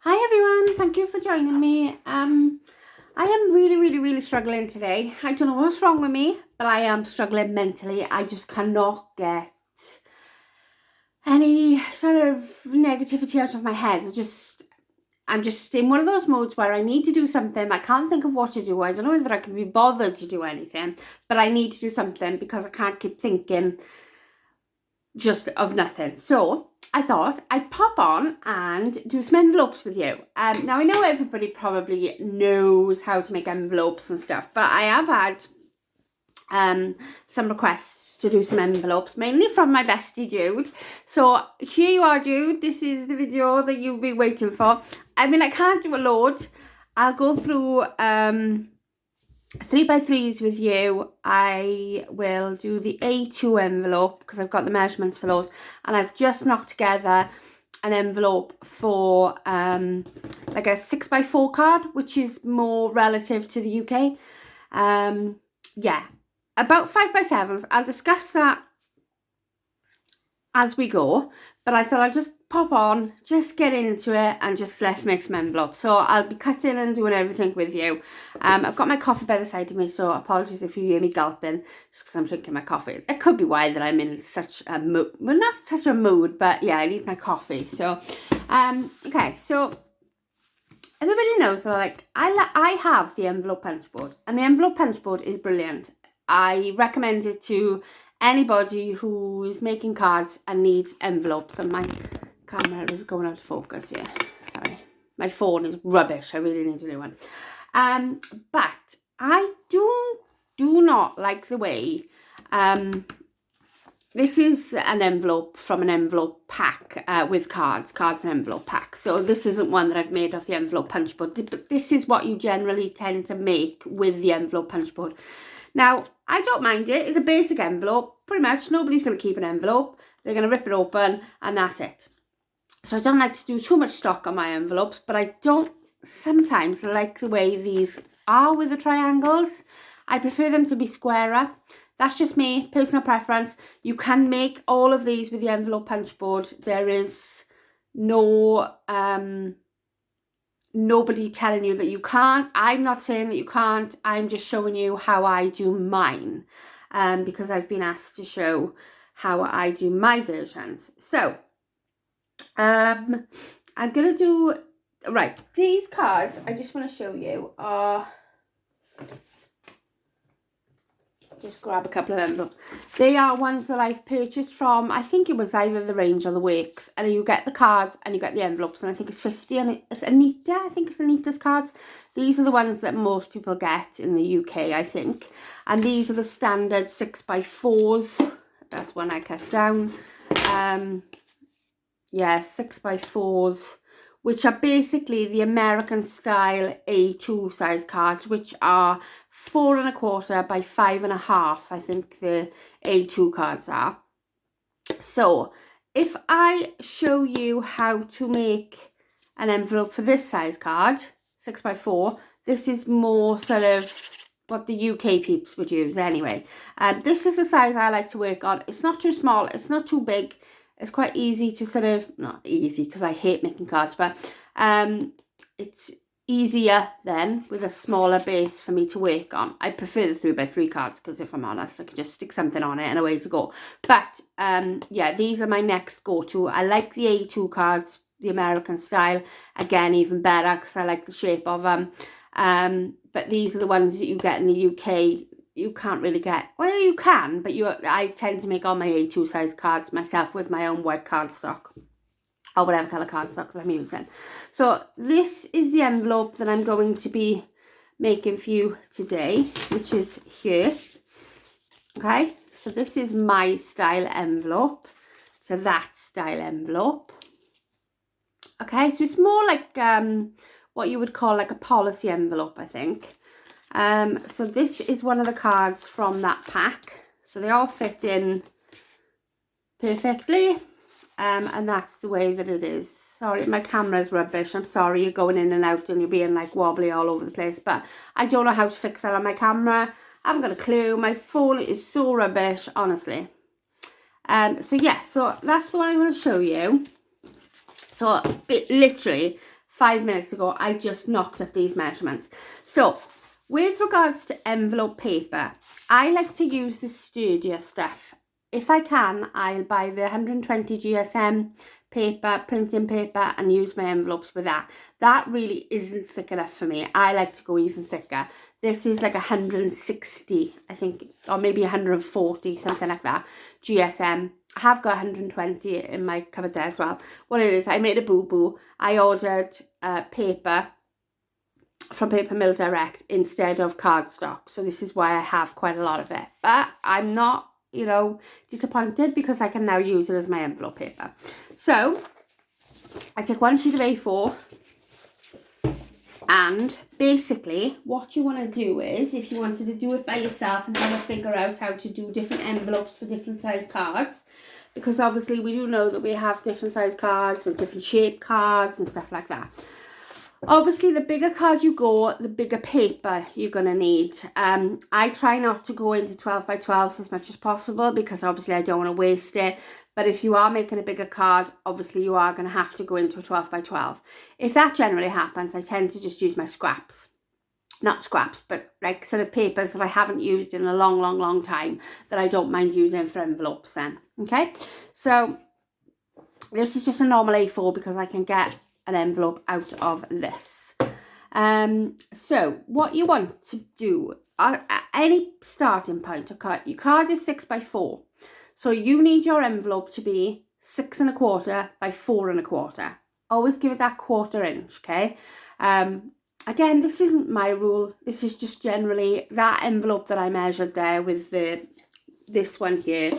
Hi everyone, thank you for joining me. I am really struggling today. I don't know what's wrong with me, but I am struggling mentally. I just cannot get any sort of negativity out of my head. I'm just in one of those modes where I need to do something. I can't think of what to do. I don't know whether I can be bothered to do anything, but I need to do something because I can't keep thinking just of nothing. So I thought I'd pop on and do some envelopes with you. Now I know everybody probably knows how to make envelopes and stuff, but I have had some requests to do some envelopes, mainly from my bestie Jude. So here you are, Jude. This is the video that you've been waiting for. I mean, I can't do a load. I'll go through 3x3s with you. I will do the A2 envelope because I've got the measurements for those, and I've just knocked together an envelope for like a 6x4 card, which is more relative to the UK. Yeah, about 5x7s. I'll discuss that as we go, but I thought I'd just pop on, just get into it, and just let's make some envelopes. So I'll be cutting and doing everything with you. I've got my coffee by the side of me, so apologies if you hear me gulping, just because I'm drinking my coffee. It could be why that I'm in such a mood, well, not such a mood, but yeah, I need my coffee. So okay, so everybody knows that I have the envelope punch board, and the envelope punch board is brilliant. I recommend it to anybody who's making cards and needs envelopes. And my camera is going out of focus here. Sorry, my phone is rubbish. I really need a new one. But I do not like the way this is an envelope from an envelope pack with cards and envelope packs. So this isn't one that I've made off the envelope punch board, but this is what you generally tend to make with the envelope punch board. Now, I don't mind it. It's a basic envelope. Pretty much nobody's going to keep an envelope. They're going to rip it open and that's it. So I don't like to do too much stock on my envelopes, but I don't sometimes like the way these are with the triangles. I prefer them to be squarer. That's just me, personal preference. You can make all of these with the envelope punch board. There is no nobody telling you that you can't. I'm not saying that you can't. I'm just showing you how I do mine, because I've been asked to show how I do my versions. So I'm gonna do right. These cards I just want to show you are. Just grab a couple of envelopes. They are ones that I've purchased from, I think it was either the Range or the Wakes, and you get the cards and you get the envelopes, and I think it's 50, and it's Anita. I think it's Anita's cards. These are the ones that most people get in the UK, I think, and these are the standard 6x4s. That's one I cut down. Yeah, 6x4s, which are basically the American style A2 size cards, which are 4 1/4 by 5 1/2. I think the A2 cards are. So if I show you how to make an envelope for this size card, 6x4, this is more sort of what the UK peeps would use anyway. This is the size I like to work on. It's not too small, it's not too big. It's quite easy to sort of, not easy because I hate making cards, but it's easier then with a smaller base for me to work on. I prefer the 3x3 cards because if I'm honest, I can just stick something on it and away to go. But yeah, these are my next go-to. I like the A2 cards, the American style. Again, even better because I like the shape of them. But these are the ones that you get in the UK. You can't really get, well, you can, but I tend to make all my A2 size cards myself with my own white cardstock or whatever colour cardstock that I'm using. So this is the envelope that I'm going to be making for you today, which is here. Okay, so this is my style envelope. So that style envelope. Okay, so it's more like what you would call like a policy envelope, I think. So this is one of the cards from that pack. So they all fit in perfectly. And that's the way that it is. Sorry, my camera's rubbish. I'm sorry, you're going in and out and you're being like wobbly all over the place. But I don't know how to fix that on my camera. I haven't got a clue. My phone is so rubbish, honestly. So yeah, so that's the one I'm going to show you. So literally 5 minutes ago, I just knocked up these measurements. So with regards to envelope paper, I like to use the sturdier stuff. If I can, I'll buy the 120 GSM paper, printing paper, and use my envelopes with that. That really isn't thick enough for me. I like to go even thicker. This is like 160, I think, or maybe 140, something like that, GSM. I have got 120 in my cupboard there as well. What it is, I made a boo-boo. I ordered paper from Paper Mill Direct instead of cardstock. So this is why I have quite a lot of it. But I'm not, you know, disappointed because I can now use it as my envelope paper. So I take one sheet of A4, and basically what you want to do is, if you wanted to do it by yourself and try to figure out how to do different envelopes for different size cards, because obviously we do know that we have different size cards and different shape cards and stuff like that. Obviously, the bigger card you go, the bigger paper you're going to need. I try not to go into 12 by 12s as much as possible because obviously I don't want to waste it. But if you are making a bigger card, obviously you are going to have to go into a 12 by 12. If that generally happens, I tend to just use my scraps. Not scraps, but like sort of papers that I haven't used in a long time that I don't mind using for envelopes then. Okay, so this is just a normal A4 because I can get an envelope out of this. So what you want to do at any starting point, your card is 6 by 4. So you need your envelope to be 6 1/4 by 4 1/4. Always give it that 1/4 inch, okay? Again, this isn't my rule. This is just generally that envelope that I measured there with this one here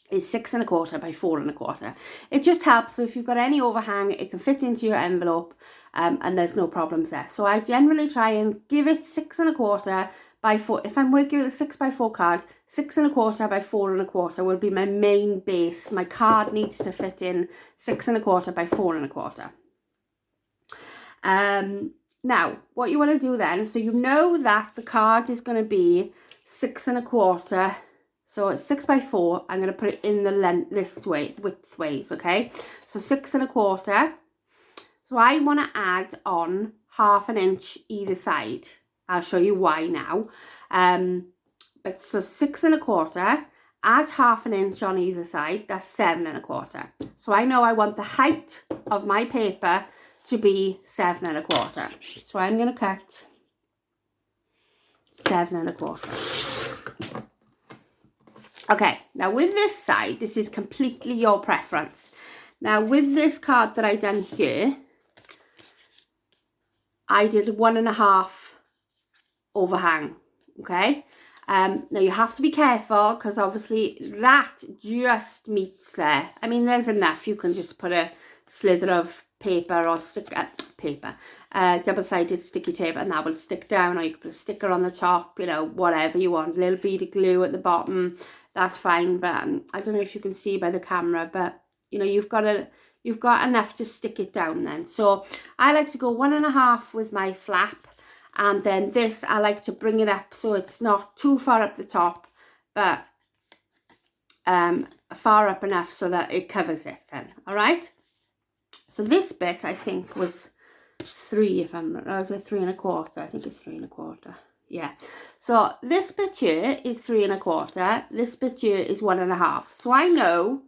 is 6 1/4 by 4 1/4. It just helps. So if you've got any overhang, it can fit into your envelope, and there's no problems there. So I generally try and give it 6 1/4 by 4. If I'm working with a 6 by 4 card, 6 1/4 by 4 1/4 will be my main base. My card needs to fit in 6 1/4 by 4 1/4. Now, what you want to do then, so you know that the card is going to be 6 1/4. So it's 6 by 4. I'm going to put it in the length this way, width ways, okay? So 6 1/4. So I want to add on 1/2 inch either side. I'll show you why now. But so 6 1/4, add 1/2 inch on either side, that's 7 1/4. So I know I want the height of my paper to be 7 1/4. So I'm going to cut 7 1/4. Okay, now with this side, this is completely your preference. Now with this card that I done here, I did 1 1/2 overhang, okay? Now you have to be careful because obviously that just meets there. I mean, there's enough. You can just put a slither of paper or double-sided sticky tape, and that will stick down, or you can put a sticker on the top, you know, whatever you want, a little bead of glue at the bottom, that's fine. But I don't know if you can see by the camera, but you know, you've got enough to stick it down then. So I like to go 1 1/2 with my flap, and then this I like to bring it up so it's not too far up the top, but far up enough so that it covers it then. All right, so this bit I think was 3, if I'm not, was it 3 1/4? I think it's 3 1/4. Yeah, so this bit here is 3 1/4. This bit here is 1 1/2. So I know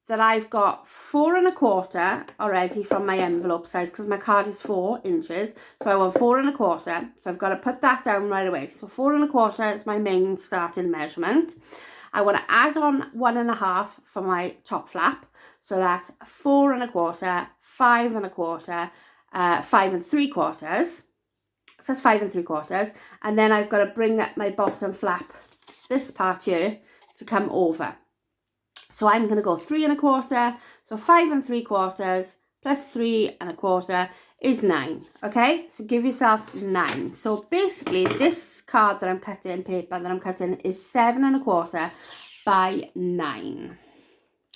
that I've got 4 1/4 already from my envelope size because my card is 4 inches. So I want 4 1/4. So I've got to put that down right away. So 4 1/4 is my main starting measurement. I want to add on 1 1/2 for my top flap. So that's 4 1/4, 5 1/4, 5 3/4. So that's 5 3/4. And then I've got to bring up my bottom flap, this part here, to come over. So I'm going to go 3 1/4. So 5 3/4 plus 3 1/4 is 9. Okay, so give yourself 9. So basically this card that I'm cutting, paper that I'm cutting, is 7 1/4 by 9.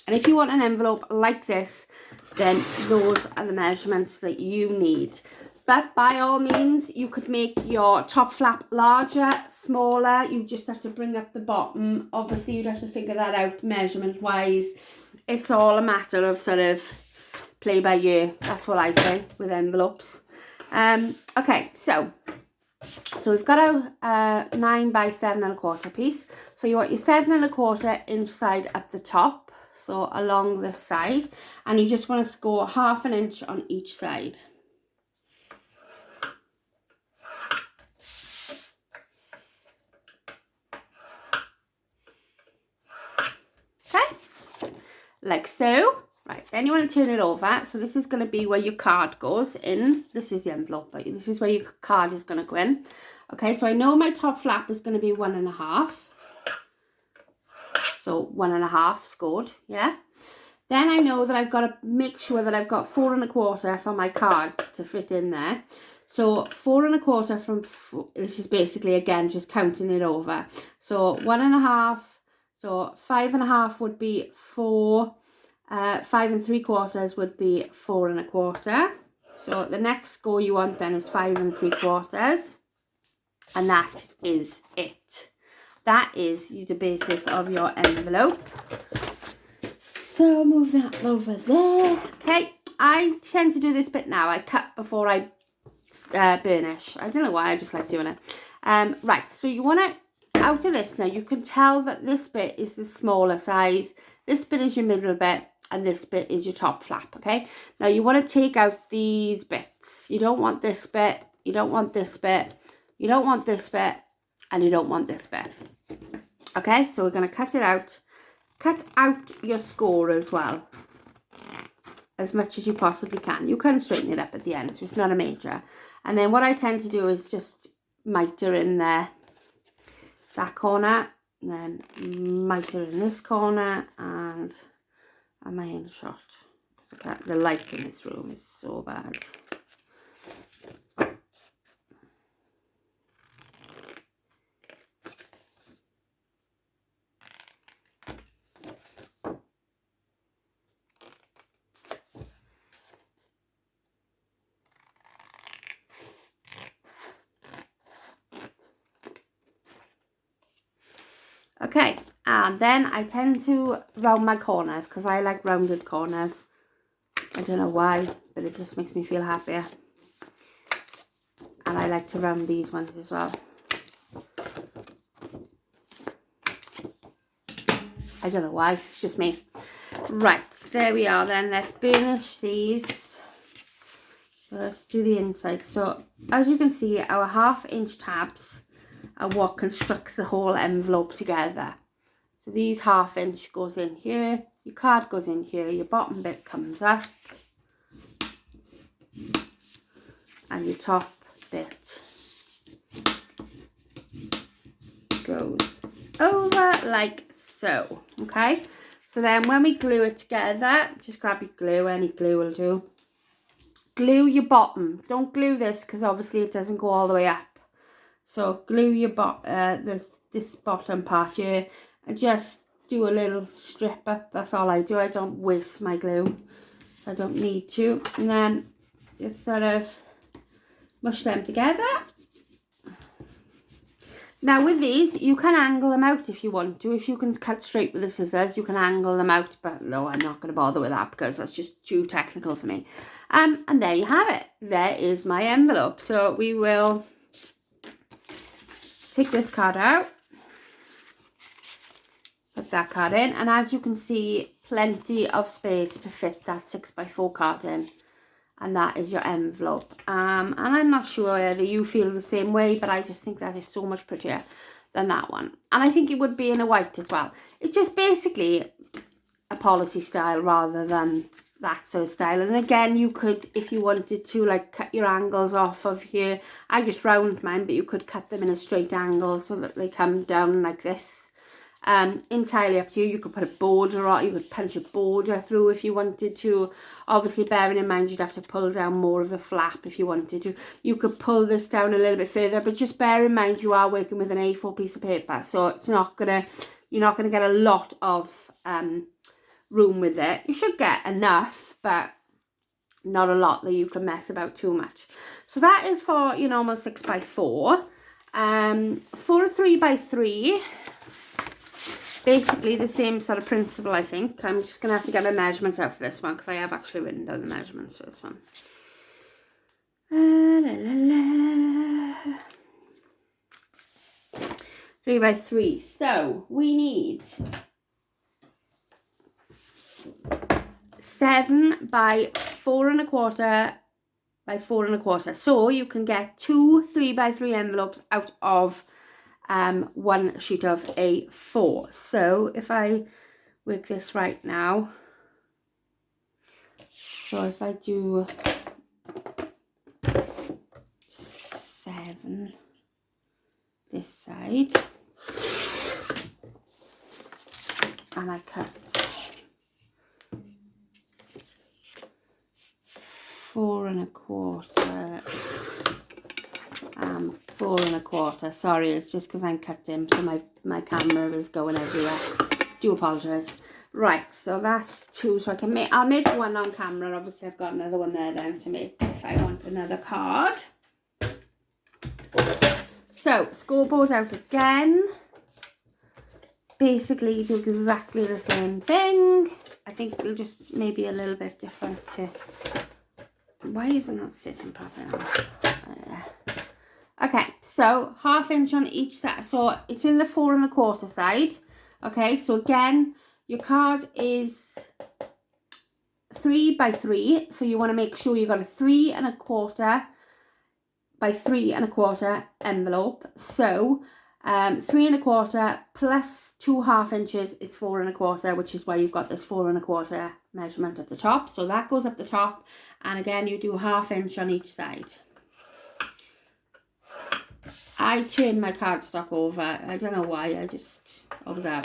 And if you want an envelope like this, then those are the measurements that you need. But by all means, you could make your top flap larger, smaller. You just have to bring up the bottom. Obviously, you'd have to figure that out measurement-wise. It's all a matter of sort of play by ear. That's what I say with envelopes. Okay, so we've got our 9 by 7 1/4 piece. So you want your 7 1/4 inch side up the top, so along this side, and you just want to score 1/2 inch on each side. Okay, like so. Right, then you want to turn it over. So this is going to be where your card goes in. This is the envelope, but this is where your card is going to go in. Okay, so I know my top flap is going to be 1 1/2. So 1 1/2 scored, yeah. Then I know that I've got to make sure that I've got 4 1/4 for my card to fit in there. So 4 1/4 from, this is basically, again, just counting it over. So 1 1/2, so 5 1/2 would be 4. 5 3/4 would be 4 1/4. So the next score you want then is 5 3/4, and that is it. That is the basis of your envelope. So move that over there. Okay, I tend to do this bit now. I cut before I burnish. I don't know why, I just like doing it. Right, so you want to, out of this now, you can tell that this bit is the smaller size. This bit is your middle bit, and this bit is your top flap, okay? Now you want to take out these bits. You don't want this bit, you don't want this bit, you don't want this bit, and you don't want this bit. Okay, so we're going to cut it out. Cut out your score as well, as much as you possibly can. You can straighten it up at the end, so it's not a major. And then what I tend to do is just miter in there, that corner, and then miter in this corner, and my in shot. The light in this room is so bad. Okay, and then I tend to round my corners because I like rounded corners. I don't know why, but it just makes me feel happier. And I like to round these ones as well. I don't know why, it's just me. Right, there we are then. Let's burnish these. So let's do the inside. So as you can see, our 1/2 inch tabs are what constructs the whole envelope together. So these 1/2 inch goes in here, your card goes in here, your bottom bit comes up, and your top bit goes over like so. Okay, so then when we glue it together, just grab your glue, any glue will do. Glue your bottom. Don't glue this because obviously it doesn't go all the way up. So glue your this bottom part here, and just do a little strip up. That's all I do. I don't waste my glue. I don't need to. And then just sort of mush them together. Now with these, you can angle them out if you want to. If you can cut straight with the scissors, you can angle them out. But no, I'm not going to bother with that because that's just too technical for me. And there you have it. There is my envelope. So we will take this card out. Put that card in. And as you can see, plenty of space to fit that 6x4 card in. And that is your envelope. And I'm not sure whether you feel the same way, but I just think that is so much prettier than that one. And I think it would be in a white as well. It's just basically a policy style rather than that sort of style. And again, you could, if you wanted to, like cut your angles off of here. I just round mine, but you could cut them in a straight angle so that they come down like this. Entirely up to you. You could put a border on, you could punch a border through if you wanted to. Obviously bearing in mind you'd have to pull down more of a flap if you wanted to. You could pull this down a little bit further, but just bear in mind you are working with an A4 piece of paper, so it's not gonna, you're not gonna get a lot of room with it. You should get enough, but not a lot that you can mess about too much. So that is for your normal 6x4. For a 3x3, basically the same sort of principle, I think. I'm just going to have to get my measurements out for this one because I have actually written down the measurements for this one. La, la, la. 3 by 3. So we need 7 by 4 1/4 by 4 1/4. So you can get 2 3 by 3 envelopes out of one sheet of A4. So if I work this right now, so if I do 7 this side and I cut 4 1/4 4 1/4. Sorry, it's just because I'm cutting, so my camera is going everywhere. Do apologize. Right, so that's 2. So I'll make one on camera. Obviously, I've got another one there then to make if I want another card. So scoreboard out again. Basically, do exactly the same thing. I think it'll just maybe a little bit different to. Why isn't that sitting properly? Okay, so 1/2 inch on each side. So it's in the 4 1/4 side. Okay, so again, your card is 3 by 3. So you want to make sure you've got a 3 1/4 by 3 1/4 envelope. So 3 1/4 plus 2 1/2 inches is 4 1/4, which is why you've got this 4 1/4 measurement at the top. So that goes up the top, and again you do 1/2 inch on each side. I turn my cardstock over. I don't know why. I just always have.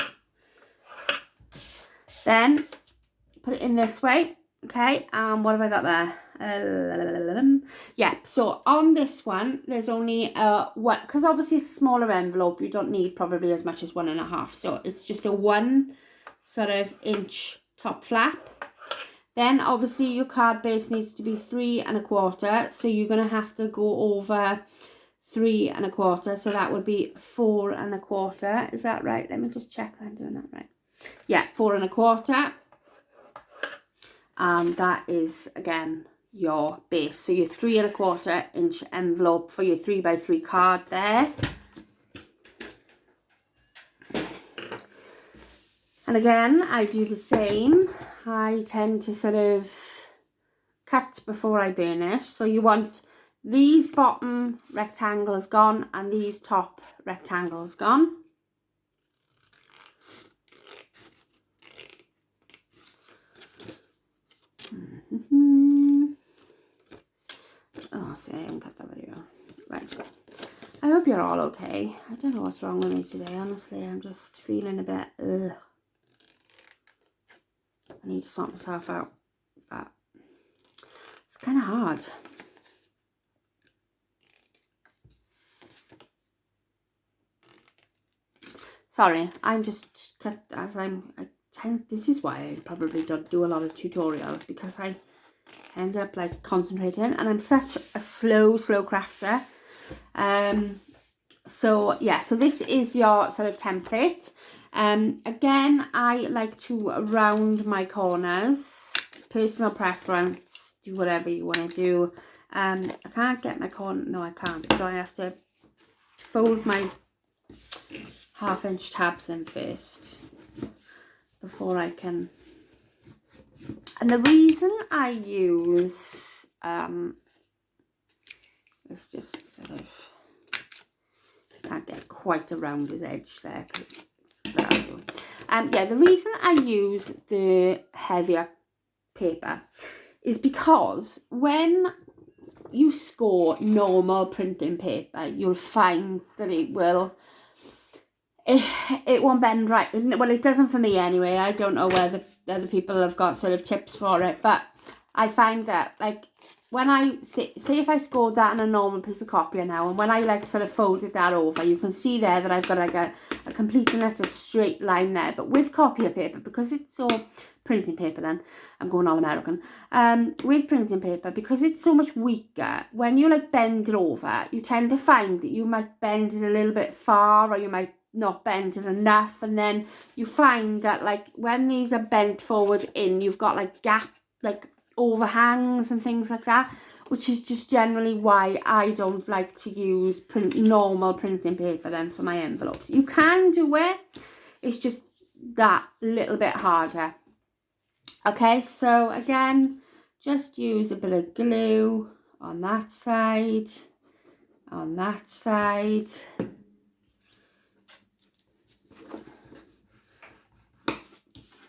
Then put it in this way. Okay, what have I got there? Yeah, so on this one, there's only one, because obviously it's a smaller envelope, you don't need probably as much as 1 1/2. So it's just a 1 sort of inch top flap. Then obviously your card base needs to be 3 1/4. So you're going to have to go over 3 1/4. So that would be 4 1/4. Is that right? Let me just check that I'm doing that right. Yeah, 4 1/4. And that is again your base. So your 3 1/4 inch envelope for your 3 by 3 card there. And again, I do the same. I tend to sort of cut before I burnish. So you want these bottom rectangles gone and these top rectangles gone. Oh, see, I haven't cut that video. Right. I hope you're all okay. I don't know what's wrong with me today, honestly. I'm just feeling a bit, ugh. I need to sort myself out. But it's kind of hard. Sorry, I'm just cut as this is why I probably don't do a lot of tutorials, because I end up like concentrating, and I'm such a slow crafter. So yeah, so this is your sort of template. Again, I like to round my corners. Personal preference, do whatever you want to do. I can't get my corner, no I can't, so I have to fold my 1/2 inch tabs in first before I can. And the reason I use let's just sort of, can't get quite around his edge there, because yeah, the reason I use the heavier paper is because when you score normal printing paper, you'll find that it won't bend right. Well, it doesn't for me anyway. I don't know whether other people have got sort of tips for it, but I find that like when I say if I scored that on a normal piece of copier now, and when I like sort of folded that over, you can see there that I've got like a complete and utter straight line there. But with copier paper, because it's so printing paper, then I'm going all American, with printing paper, because it's so much weaker, when you like bend it over, you tend to find that you might bend it a little bit far, or you might not bent it enough, and then you find that like when these are bent forward in, you've got like gap, like overhangs and things like that, which is just generally why I don't like to use normal printing paper then for my envelopes. You can do it, it's just that little bit harder. Okay, so again, just use a bit of glue on that side, on that side.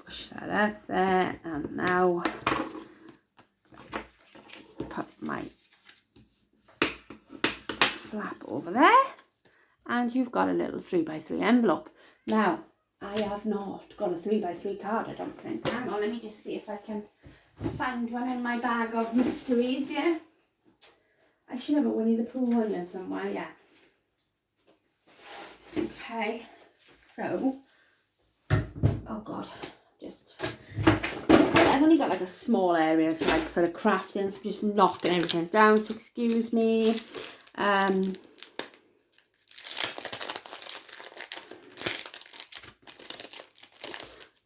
Push that up there, and now put my flap over there, and you've got a little 3x3 envelope. Now, I have not got a 3x3 card, I don't think. Hang on, let me just see if I can find one in my bag of mysteries here. I should have a Winnie the Pooh one here somewhere, yeah. Okay, so, oh God, I've only got like a small area to like sort of craft in, so I'm just knocking everything down, so excuse me.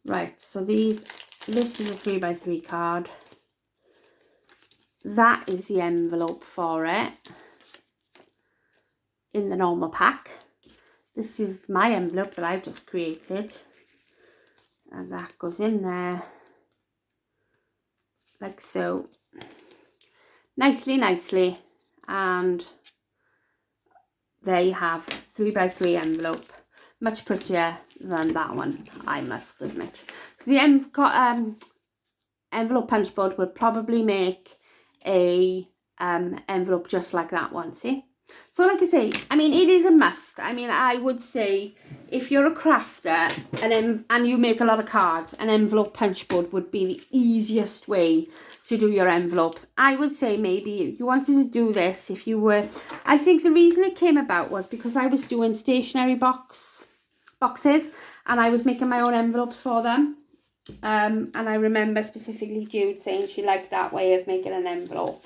Right, so this is a 3x3 card. That is the envelope for it in the normal pack. This is my envelope that I've just created, and that goes in there like so, nicely, and there you have 3x3 envelope. Much prettier than that one, I must admit. The envelope punch board would probably make a envelope just like that one, see? So like I say, I mean, it is a must. I mean, I would say if you're a crafter and you make a lot of cards, an envelope punch board would be the easiest way to do your envelopes. I would say maybe if you wanted to do this, if you were, I think the reason it came about was because I was doing stationery boxes, and I was making my own envelopes for them. And I remember specifically Jude saying she liked that way of making an envelope.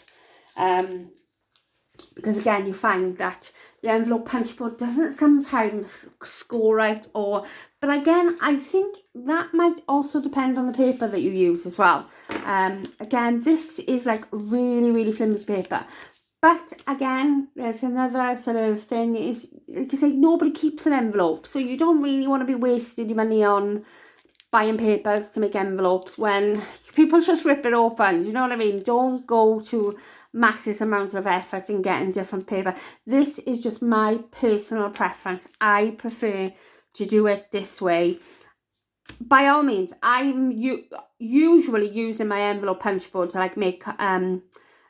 Because again, you find that the envelope punch board doesn't sometimes score right, but again, I think that might also depend on the paper that you use as well. Again, this is like really flimsy paper. But again, there's another sort of thing is, like you say, nobody keeps an envelope. So you don't really want to be wasting your money on buying papers to make envelopes when people just rip it open. You know what I mean? Don't go to massive amounts of effort in getting different paper. This is just my personal preference. I prefer to do it this way. By all means, I'm usually using my envelope punch board to like make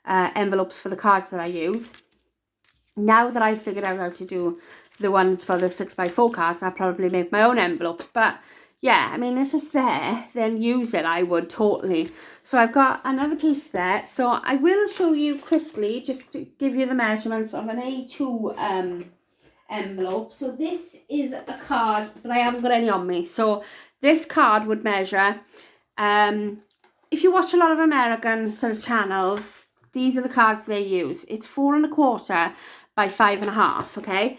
envelopes for the cards that I use. Now that I've figured out how to do the ones for the 6x4 cards, I'll probably make my own envelopes. But yeah, I mean, if it's there, then use it. I would totally. So I've got another piece there. So I will show you quickly, just to give you the measurements of an A2 envelope. So this is a card, but I haven't got any on me. So this card would measure, if you watch a lot of American sort of channels, these are the cards they use. It's 4 1/4 by 5 1/2, okay?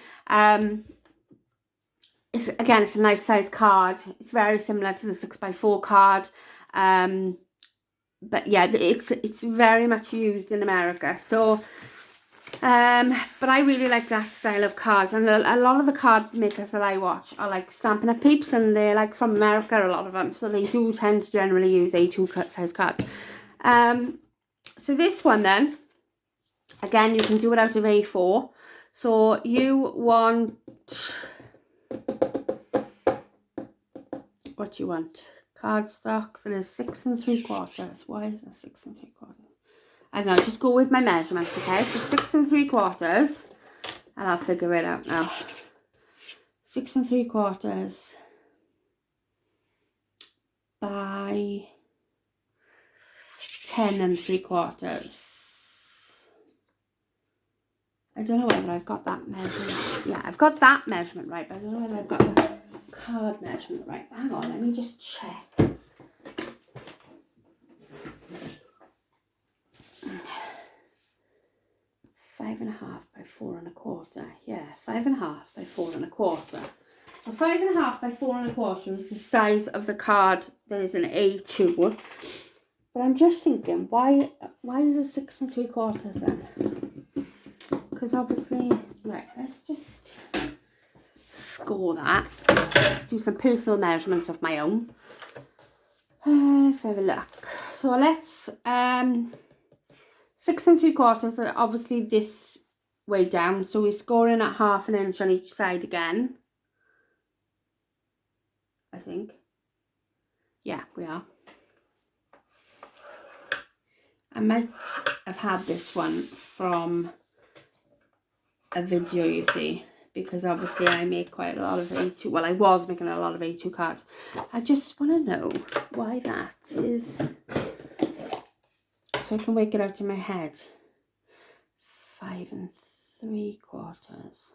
It's a nice size card. It's very similar to the 6x4 card. But yeah, it's very much used in America. So, but I really like that style of cards. And a lot of the card makers that I watch are like Stampin' Up! Peeps, and they're like from America, a lot of them. So they do tend to generally use A2 size cards. So this one then, again, you can do it out of A4. So you want, what you want? Cardstock that is 6 3/4. Why is it 6 3/4? I don't know, just go with my measurements, okay? So 6 3/4, and I'll figure it out now. 6 3/4 by 10 3/4. I don't know whether I've got that measurement. Yeah, I've got that measurement right, but I don't know whether I've got the card measurement right. Hang on, let me just check. Five and a half by 4 1/4. Yeah, 5 1/2 by 4 1/4. So 5.5 by 4.25 is the size of the card that is an A2. But I'm just thinking, why is it 6 3/4 then? Because obviously, right, let's just score that. Do some personal measurements of my own. Let's have a look. So let's 6 3/4 are obviously this way down, so we're scoring at 1/2 inch on each side again, I think. Yeah, we are. I might have had this one from a video, you see, because obviously I make quite a lot of A2, well, I was making a lot of A2 cards. I just want to know why that is, so I can work it out in my head. 5 3/4. 4 3/4.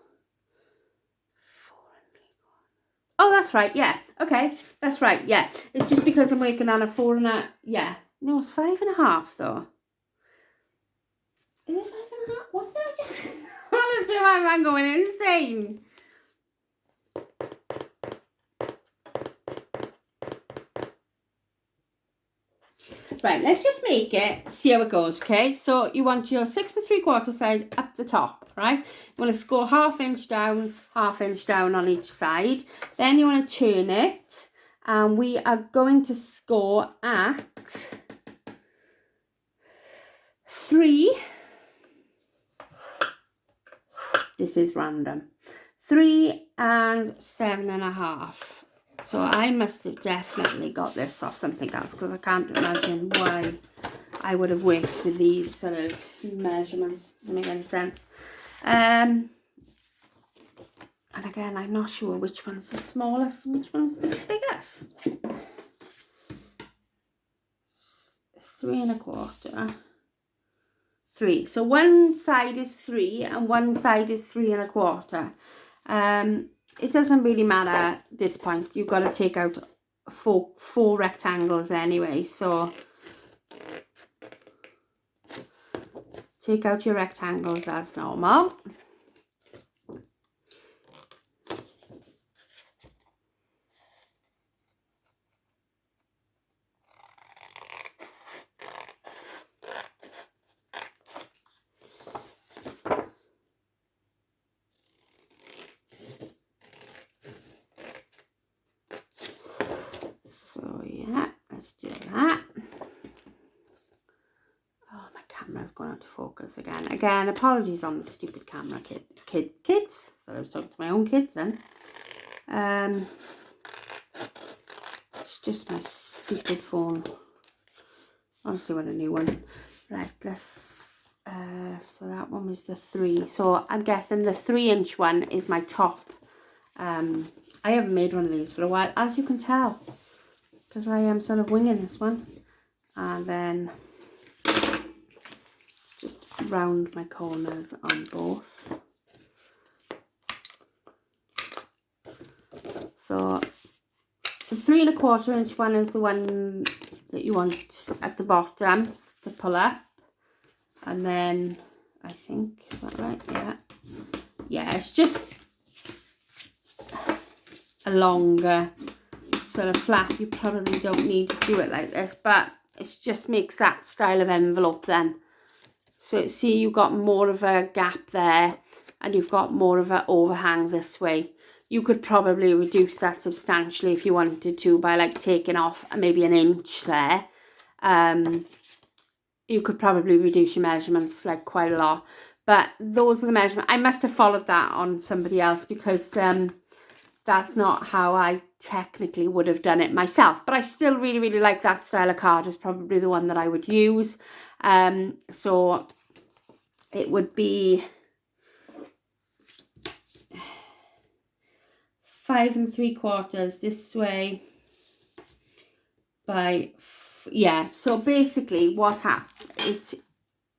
Oh, that's right, yeah. Okay, that's right, yeah. It's just because I'm working on a 4 and a, yeah. No, it's 5.5 though. Is it 5.5? What did I just... Honestly, I'm going insane. Right, let's just make it, see how it goes, okay? So you want your 6 3/4 side up the top, right? You want to score 1/2 inch down, 1/2 inch down on each side. Then you want to turn it, and we are going to score at 3. This is random. 3 and 7.5. So I must have definitely got this off something else, because I can't imagine why I would have worked with these sort of measurements. Doesn't make any sense. And again, I'm not sure which one's the smallest and which one's the biggest. 3.25. 3. So one side is 3 and one side is 3.25. It doesn't really matter at this point. You've got to take out four rectangles anyway. So take out your rectangles as normal. Let's do that. Oh, my camera's gone out of focus again. Again, apologies on the stupid camera, kids. I was talking to my own kids then. It's just my stupid phone. I'll see what a new one. Right, let's. So that one was the 3. So I'm guessing the 3-inch one is my top. I haven't made one of these for a while, as you can tell, because I am sort of winging this one. And then just round my corners on both. So the 3.25 inch one is the one that you want at the bottom to pull up. And then I think, is that right? Yeah. Yeah, it's just a longer sort of flap. You probably don't need to do it like this, but it just makes that style of envelope then. So see, you've got more of a gap there and you've got more of an overhang this way. You could probably reduce that substantially if you wanted to by like taking off maybe an inch there. You could probably reduce your measurements like quite a lot. But those are the measurements. I must have followed that on somebody else, because that's not how I technically would have done it myself. But I still really, really like that style of card. It's probably the one that I would use. So it would be 5 3/4 this way by, yeah. So basically what's happened, it's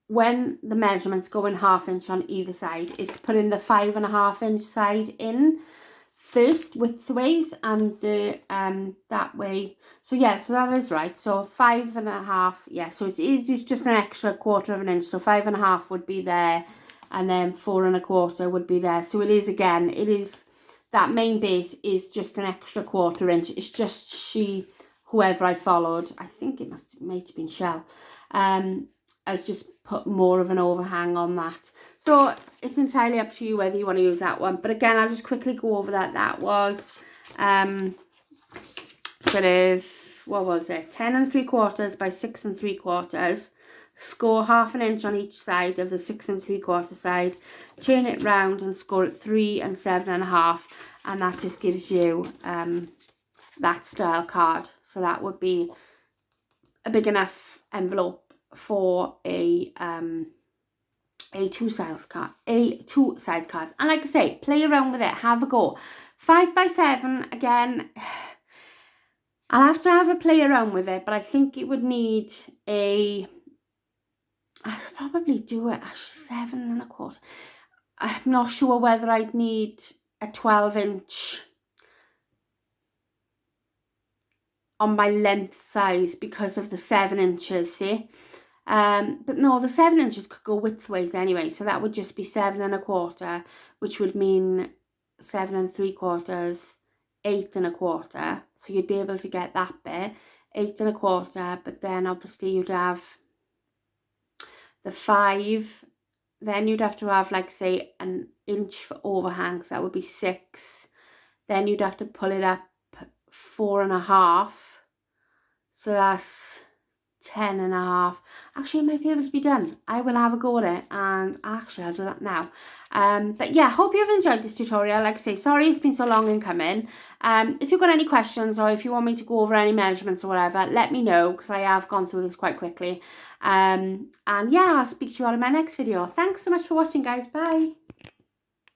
when the measurements go in 1/2 inch on either side, it's putting the 5.5 inch side in first widthways, and the that way. So yeah, so that is right. So 5.5, yeah, so it's just an extra 1/4 inch. So 5.5 would be there, and then 4.25 would be there. So it is, again, it is that main base is just an extra 1/4 inch. It's just whoever I followed, I think it might have been Shell, has just put more of an overhang on that. So it's entirely up to you whether you want to use that one. But again, I'll just quickly go over that. That was sort of, what was it, 10 3/4 by 6 3/4. Score 1/2 inch on each side of the 6 3/4 side, turn it round and score it 3 and 7.5, and that just gives you that style card. So that would be a big enough envelope for a two size card, cards. And like I say, play around with it, have a go. 5 by 7 again. I'll have to have a play around with it, but I think it would need I could probably do it at 7 1/4. I'm not sure whether I'd need a 12 inch on my length size because of the 7 inches, see? But no, the 7 inches could go widthways anyway, so that would just be 7 1/4, which would mean 7 3/4, 8 1/4. So you'd be able to get that bit, 8 1/4, but then obviously you'd have the 5, then you'd have to have, like, say, an inch for overhang, so that would be 6. Then you'd have to pull it up 4 1/2, so that's 10 1/2. Actually, it might be able to be done. I will have a go at it, and actually I'll do that now. But yeah, hope you've enjoyed this tutorial. Like I say, sorry it's been so long in coming. If you've got any questions, or if you want me to go over any measurements or whatever, let me know, because I have gone through this quite quickly. And yeah, I'll speak to you all in my next video. Thanks so much for watching, guys. Bye.